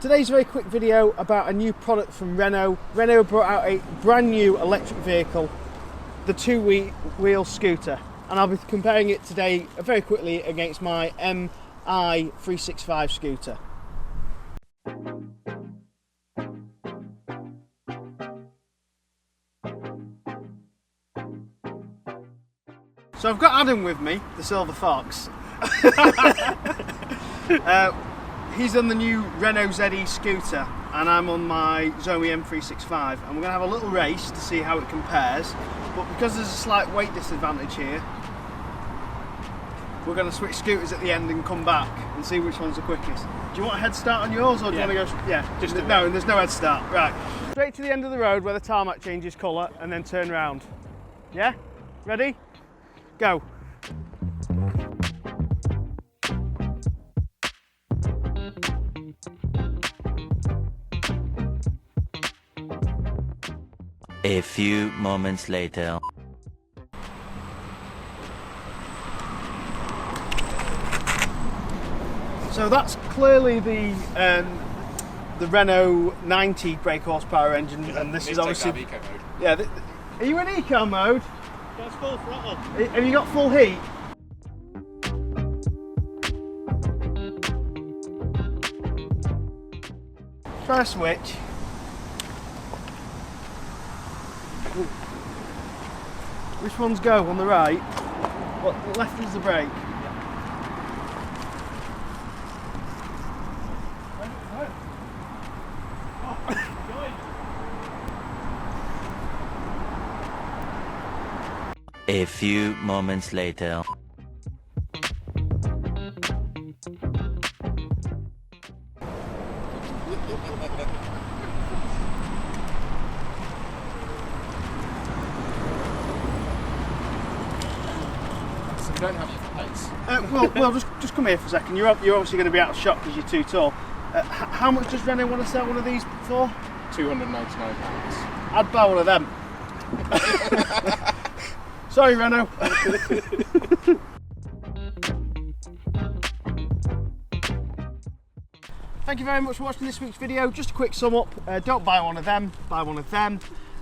Today's a very quick video about a new product from Renault. Renault brought out a brand new electric vehicle, the two-wheel scooter, and I'll be comparing it today very quickly against my Mi365 scooter. So I've got Adam with me, the silver fox. He's on the new Renault Z.E scooter and I'm on my Zoe M365, and we're going to have a little race to see how it compares, but because there's a slight weight disadvantage here, we're going to switch scooters at the end and come back and see which one's the quickest. Do you want a head start on yours, or do you want to go? Yeah, just no, there's no head start. Right, straight to the end of the road where the tarmac changes colour and then turn round. Yeah? Ready? Go. A few moments later. So that's clearly the Renault 90 brake horsepower engine, and this is obviously eco mode. Yeah. Are you in eco mode? That's full throttle. Have you got full heat? Try a switch. Ooh. Which one's go? On the right? What left is the brake? A few moments later. So you don't have your plates. Well, just come here for a second. You're obviously going to be out of shot because you're too tall. How much does Renault want to sell one of these for? £299. I'd buy one of them. Sorry, Renault. Thank you very much for watching this week's video. Just a quick sum up. Don't buy one of them, buy one of them.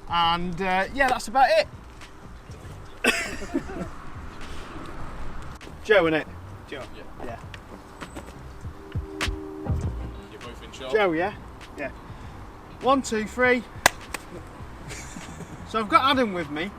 And yeah, that's about it. Joe, innit? Joe. Yeah. You're both in shot. Joe, yeah? Yeah. 1, 2, 3. So I've got Adam with me,